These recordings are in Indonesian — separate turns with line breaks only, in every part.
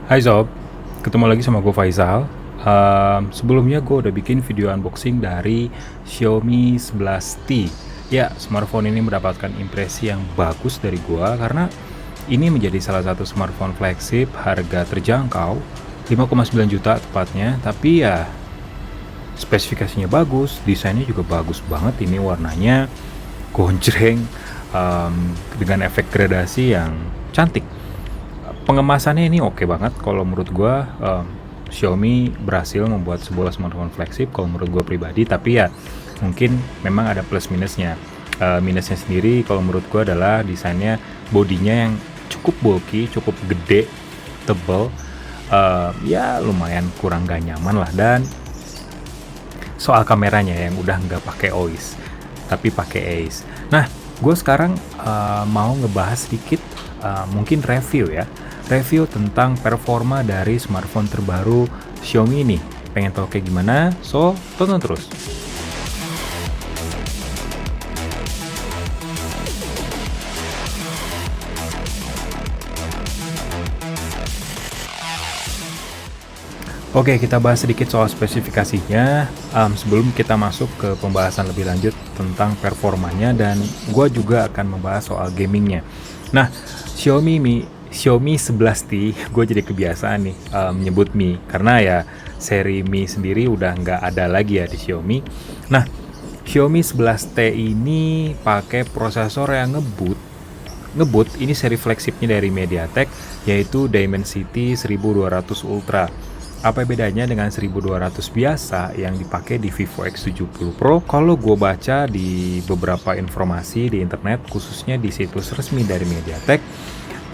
Hai Sob, ketemu lagi sama gue Faisal. Sebelumnya gue udah bikin video unboxing dari Xiaomi 11T. Ya, smartphone ini mendapatkan impresi yang bagus dari gue karena ini menjadi salah satu smartphone flagship harga terjangkau, 5,9 juta tepatnya. Tapi ya, spesifikasinya bagus, desainnya juga bagus banget. Ini warnanya gonjreng, dengan efek gradasi yang cantik. Pengemasannya ini oke banget kalau menurut gua. Xiaomi berhasil membuat sebuah smartphone flagship kalau menurut gua pribadi, tapi ya mungkin memang ada plus minusnya. Minusnya sendiri kalau menurut gua adalah desainnya, bodinya yang cukup bulky, cukup gede, tebal, ya lumayan kurang gak nyaman lah. Dan soal kameranya yang udah nggak pakai OIS tapi pakai ACE. Nah, gue sekarang mau ngebahas sedikit, mungkin review tentang performa dari smartphone terbaru Xiaomi ini. Pengen tahu kayak gimana? So, tonton terus. Oke, kita bahas sedikit soal spesifikasinya, sebelum kita masuk ke pembahasan lebih lanjut tentang performanya, dan gue juga akan membahas soal gamingnya. Nah, Xiaomi 11T, gue jadi kebiasaan nih menyebut Mi, karena ya seri Mi sendiri udah nggak ada lagi ya di Xiaomi. Nah, Xiaomi 11T ini pakai prosesor yang ngebut ini seri flagshipnya dari MediaTek, yaitu Dimensity 1200 Ultra. Apa bedanya dengan 1200 biasa yang dipakai di Vivo X70 Pro? Kalau gue baca di beberapa informasi di internet, khususnya di situs resmi dari MediaTek,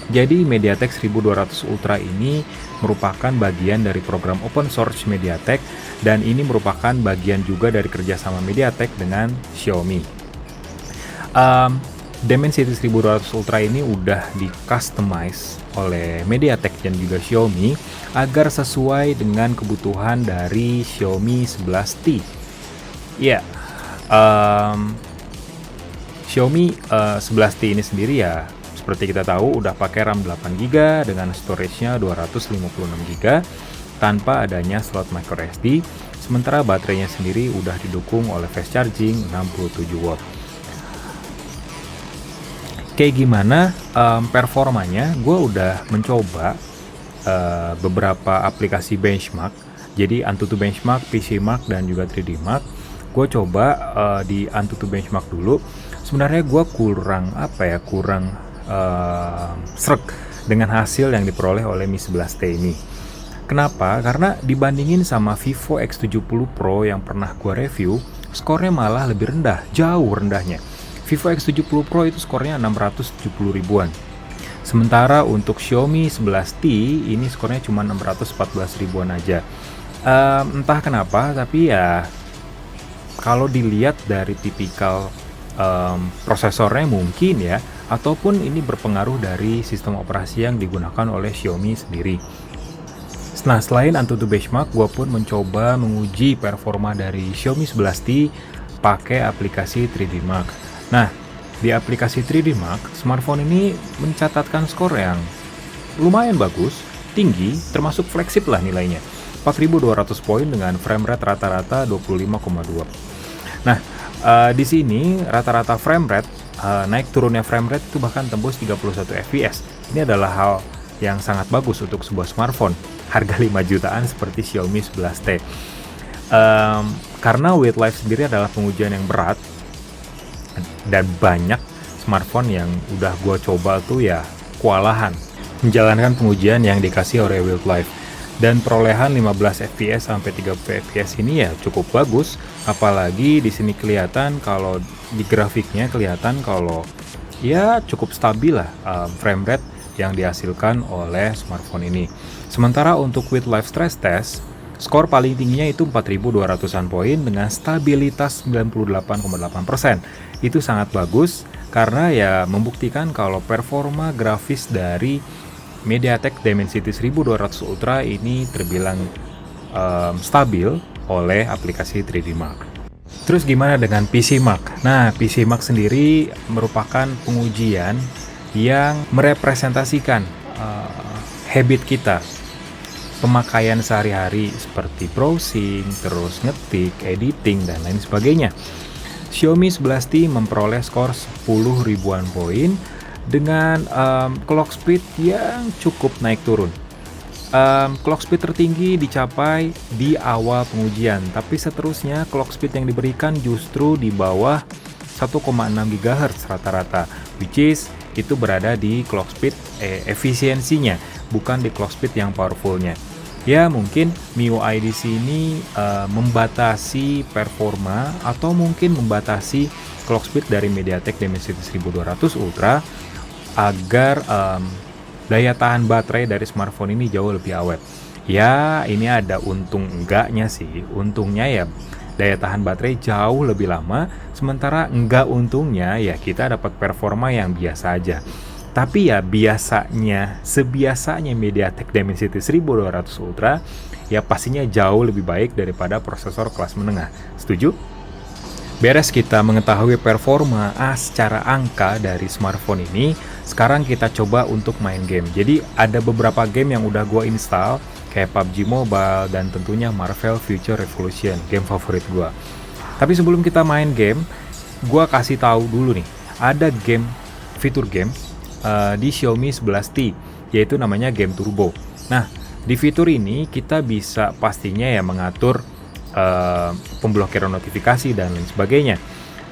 jadi MediaTek 1200 Ultra ini merupakan bagian dari program open source MediaTek, dan ini merupakan bagian juga dari kerjasama MediaTek dengan Xiaomi. Dimensity 1200 Ultra ini udah di customize oleh MediaTek dan juga Xiaomi agar sesuai dengan kebutuhan dari Xiaomi 11T. Ya, Xiaomi 11T ini sendiri ya seperti kita tahu udah pakai RAM 8GB dengan storage-nya 256GB tanpa adanya slot microSD. Sementara baterainya sendiri udah didukung oleh fast charging 67W. Kayak gimana performanya? Gue udah mencoba beberapa aplikasi benchmark. Jadi Antutu Benchmark, PC Mark, dan juga 3D Mark. Gue coba di Antutu Benchmark dulu. Sebenarnya gue kurang sreg dengan hasil yang diperoleh oleh Mi 11T ini. Kenapa? Karena dibandingin sama Vivo X70 Pro yang pernah gue review, skornya malah lebih rendah, jauh rendahnya. Vivo X70 Pro itu skornya 670 ribuan. Sementara untuk Xiaomi 11T ini skornya cuma 614 ribuan aja. Entah kenapa, tapi ya kalau dilihat dari tipikal prosesornya mungkin ya, ataupun ini berpengaruh dari sistem operasi yang digunakan oleh Xiaomi sendiri. Nah, selain Antutu Benchmark, gue pun mencoba menguji performa dari Xiaomi 11T pakai aplikasi 3D Mark. Nah, di aplikasi 3D Mark, smartphone ini mencatatkan skor yang lumayan bagus, tinggi, termasuk flagship lah nilainya. 4.200 poin dengan frame rate rata-rata 25,2. Nah, di sini rata-rata frame rate, naik turunnya frame rate itu bahkan tembus 31 fps. Ini adalah hal yang sangat bagus untuk sebuah smartphone harga 5 jutaan seperti Xiaomi 11T. Karena Wildlife sendiri adalah pengujian yang berat, dan banyak smartphone yang udah gue coba tuh ya kewalahan menjalankan pengujian yang dikasih oleh Wildlife. Dan perolehan 15 fps sampai 30 fps ini ya cukup bagus, apalagi di sini kelihatan kalau di grafiknya kelihatan kalau ya cukup stabil lah frame rate yang dihasilkan oleh smartphone ini. Sementara untuk Wildlife stress test, skor paling tingginya itu 4.200-an poin dengan stabilitas 98,8%. Itu sangat bagus karena ya membuktikan kalau performa grafis dari MediaTek Dimensity 1200 Ultra ini terbilang stabil oleh aplikasi 3D Mark. Terus gimana dengan PC Mark? Nah, PC Mark sendiri merupakan pengujian yang merepresentasikan habit kita pemakaian sehari-hari seperti browsing, terus ngetik, editing, dan lain sebagainya. Xiaomi 11T memperoleh skor 10 ribuan poin dengan clock speed yang cukup naik turun. Clock speed tertinggi dicapai di awal pengujian, tapi seterusnya clock speed yang diberikan justru di bawah 1,6 GHz rata-rata, which is itu berada di clock speed efisiensinya, bukan di clock speed yang powerfulnya. Ya mungkin MIUI di sini membatasi performa atau mungkin membatasi clock speed dari MediaTek Dimensity 1200 Ultra agar daya tahan baterai dari smartphone ini jauh lebih awet. Ya ini ada untung enggaknya sih. Untungnya ya daya tahan baterai jauh lebih lama, sementara enggak untungnya ya kita dapat performa yang biasa aja. Tapi ya sebiasanya MediaTek Dimensity 1200 Ultra ya pastinya jauh lebih baik daripada prosesor kelas menengah. Setuju? Beres kita mengetahui performa secara angka dari smartphone ini, sekarang kita coba untuk main game. Jadi ada beberapa game yang udah gue install, kayak PUBG Mobile dan tentunya Marvel Future Revolution, game favorit gue. Tapi sebelum kita main game, gue kasih tahu dulu nih, ada fitur game di Xiaomi 11T, yaitu namanya Game Turbo. Nah, di fitur ini kita bisa pastinya ya mengatur pemblokiran notifikasi dan lain sebagainya.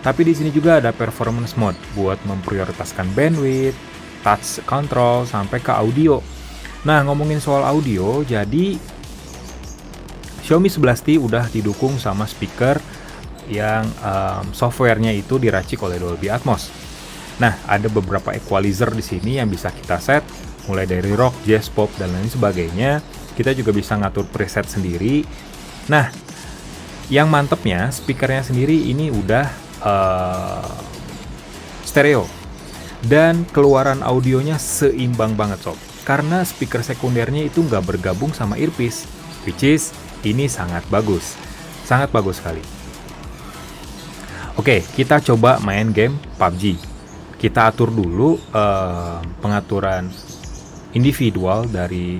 Tapi di sini juga ada performance mode buat memprioritaskan bandwidth, touch control sampai ke audio. Nah, ngomongin soal audio, jadi Xiaomi 11T udah didukung sama speaker yang softwarenya itu diracik oleh Dolby Atmos. Nah, ada beberapa equalizer di sini yang bisa kita set, mulai dari rock, jazz, pop, dan lain sebagainya. Kita juga bisa ngatur preset sendiri. Nah, yang mantepnya, speakernya sendiri ini udah stereo. Dan keluaran audionya seimbang banget sob. Karena speaker sekundernya itu nggak bergabung sama earpiece. Which is, ini sangat bagus. Sangat bagus sekali. Oke, kita coba main game PUBG. Kita atur dulu pengaturan individual dari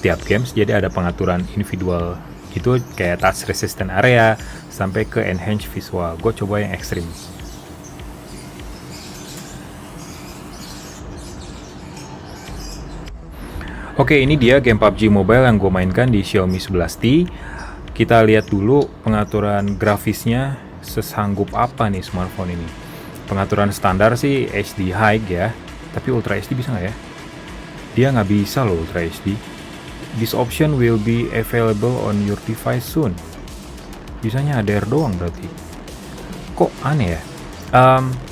tiap games. Jadi ada pengaturan individual itu kayak touch resistant area sampai ke enhance visual. Gue coba yang ekstrim. Oke, ini dia game PUBG Mobile yang gue mainkan di Xiaomi 11T. Kita lihat dulu pengaturan grafisnya sesanggup apa nih smartphone ini. Pengaturan standar sih HD high ya, tapi Ultra HD bisa nggak ya? Dia nggak bisa loh Ultra HD. This option will be available on your device soon. Bisanya HDR doang berarti. Kok aneh ya?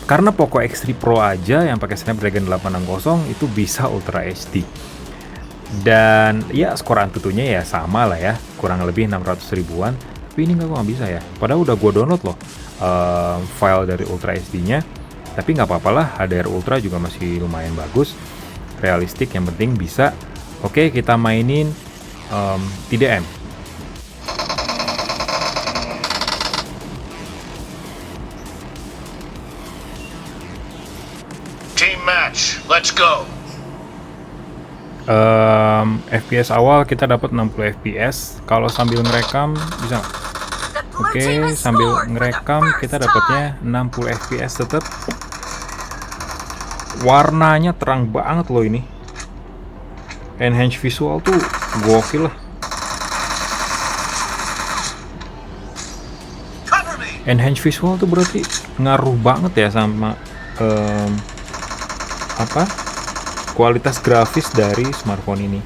Karena Poco X3 Pro aja yang pakai Snapdragon 860 itu bisa Ultra HD. Dan ya skor Antutunya ya sama lah ya, kurang lebih 600 ribuan. Tapi ini nggak bisa ya. Padahal udah gue download loh file dari Ultra HD-nya. Tapi nggak apa-apa lah, HDR Ultra juga masih lumayan bagus, realistik, yang penting bisa. Oke, kita mainin TDM.
Team match, let's go.
FPS awal kita dapat 60 FPS. Kalau sambil ngerekam bisa nggak? Oke, sambil ngerekam kita dapatnya 60 FPS tetap. Warnanya terang banget loh ini. Enhance visual tuh gokil lah. Enhance visual tuh berarti ngaruh banget ya sama kualitas grafis dari smartphone ini.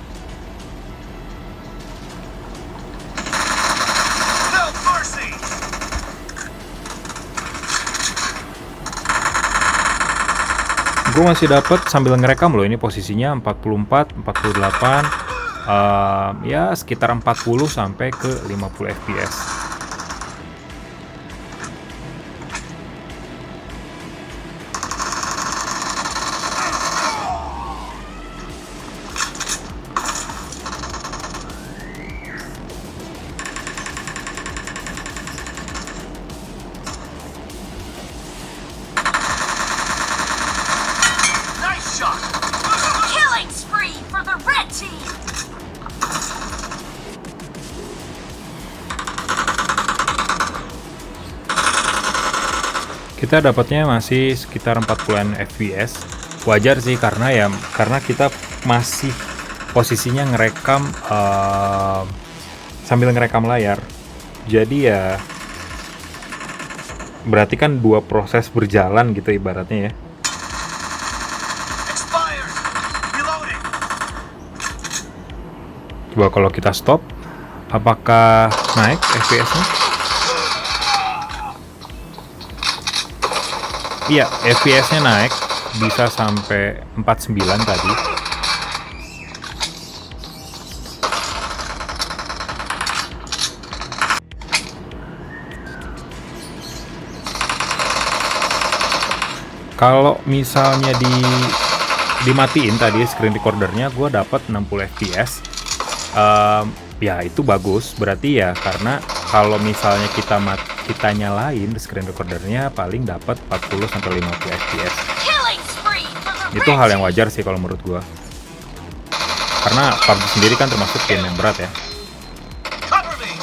Gue masih dapat sambil ngerekam loh, ini posisinya 44, 48, ya sekitar 40 sampai ke 50 fps. Kita dapatnya masih sekitar 40-an fps. Wajar sih karena kita masih posisinya ngerekam sambil ngerekam layar. Jadi ya berarti kan dua proses berjalan gitu ibaratnya ya.
Expired. Reloading.
Coba kalau kita stop, apakah naik FPS-nya? Iya, FPS-nya naik, bisa sampai 49 tadi. Kalau misalnya dimatiin tadi screen recordernya, gue dapat 60 fps. Ya itu bagus, berarti ya karena kalau misalnya kita nyalain screen recordernya paling dapat 40 sampai 50 fps. Itu hal yang wajar sih kalau menurut gue. Karena PUBG sendiri kan termasuk game yang berat ya.
Cover me.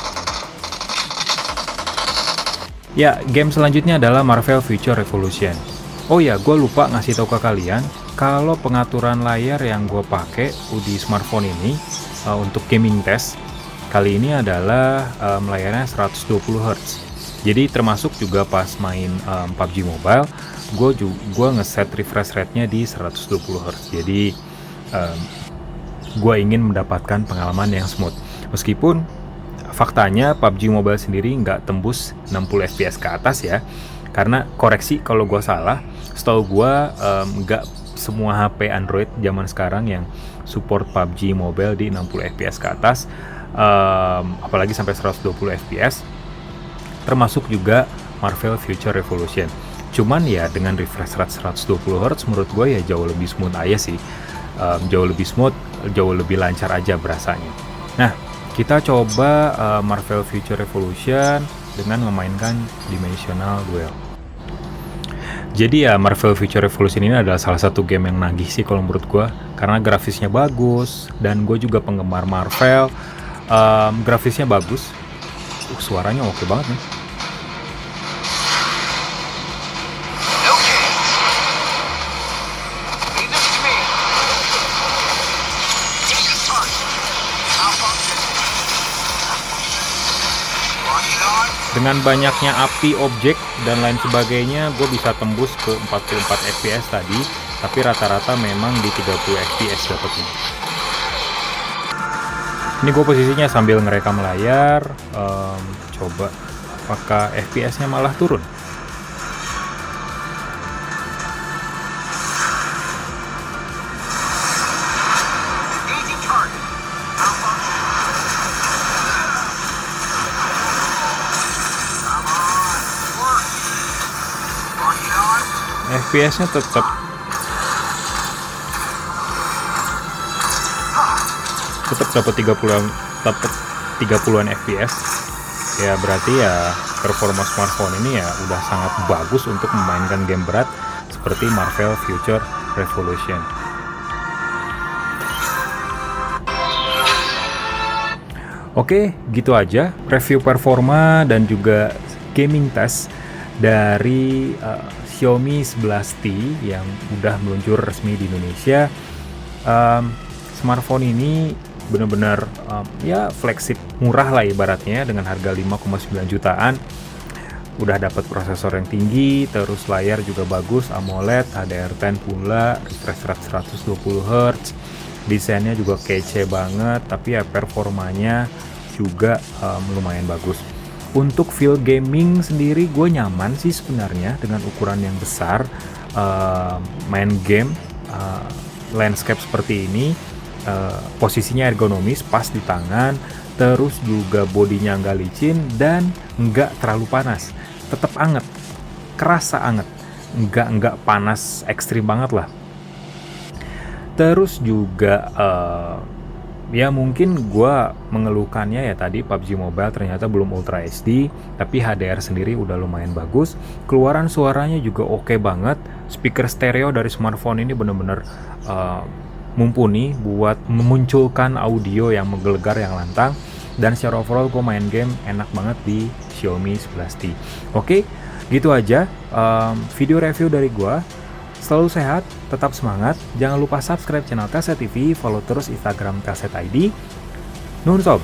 Ya, game selanjutnya adalah Marvel Future Revolution. Oh ya, gue lupa ngasih tahu ke kalian kalau pengaturan layar yang gue pakai di smartphone ini untuk gaming test kali ini adalah layarnya 120 Hz. Jadi termasuk juga pas main PUBG Mobile, gue ngeset refresh rate-nya di 120 Hz. Jadi gue ingin mendapatkan pengalaman yang smooth. Meskipun faktanya PUBG Mobile sendiri nggak tembus 60 fps ke atas ya. Karena koreksi kalau gue salah, setahu gue nggak semua HP Android zaman sekarang yang support PUBG Mobile di 60 fps ke atas, apalagi sampai 120 fps, termasuk juga Marvel Future Revolution. Cuman ya dengan refresh rate 120 Hz menurut gue ya jauh lebih smooth aja sih, jauh lebih smooth, jauh lebih lancar aja berasanya. Nah, kita coba Marvel Future Revolution dengan memainkan Dimensional Duel. Jadi ya Marvel Future Revolution ini adalah salah satu game yang nagih sih kalau menurut gue, karena grafisnya bagus dan gue juga penggemar Marvel. Grafisnya bagus, suaranya oke banget nih.
Okay. Leave this to me. Engage target. Malfunction. Locking on.
Dengan banyaknya api, objek, dan lain sebagainya, gue bisa tembus ke 44 fps tadi, tapi rata-rata memang di 30 fps dapetnya. Ini gue posisinya sambil ngerekam layar, coba apakah fps-nya malah turun.
Engaging target. Malfunction. Come on. Work. Locking on.
FPS-nya tetap dapat 30-an fps. Ya berarti ya performa smartphone ini ya udah sangat bagus untuk memainkan game berat seperti Marvel Future Revolution. Oke, gitu aja review performa dan juga gaming test dari Xiaomi 11T yang udah meluncur resmi di Indonesia. Smartphone ini benar-benar ya flagship murah lah ibaratnya, dengan harga 5,9 jutaan. Udah dapat prosesor yang tinggi, terus layar juga bagus, AMOLED, HDR10 pula, refresh rate 120 Hz. Desainnya juga kece banget, tapi ya performanya juga lumayan bagus. Untuk feel gaming sendiri gue nyaman sih sebenarnya dengan ukuran yang besar. Main game landscape seperti ini, posisinya ergonomis, pas di tangan, terus juga bodinya nggak licin dan nggak terlalu panas, tetap anget, kerasa anget, nggak panas ekstrim banget lah. Terus juga ya mungkin gue mengeluhkannya ya tadi PUBG Mobile ternyata belum Ultra HD, tapi HDR sendiri udah lumayan bagus. Keluaran suaranya juga oke banget. Speaker stereo dari smartphone ini bener-bener mumpuni buat memunculkan audio yang menggelegar, yang lantang. Dan secara overall gue main game enak banget di Xiaomi 11T. Oke, Gitu aja video review dari gua. Selalu sehat, tetap semangat. Jangan lupa subscribe channel Telset TV, follow terus Instagram Telset ID. Nuhun sob.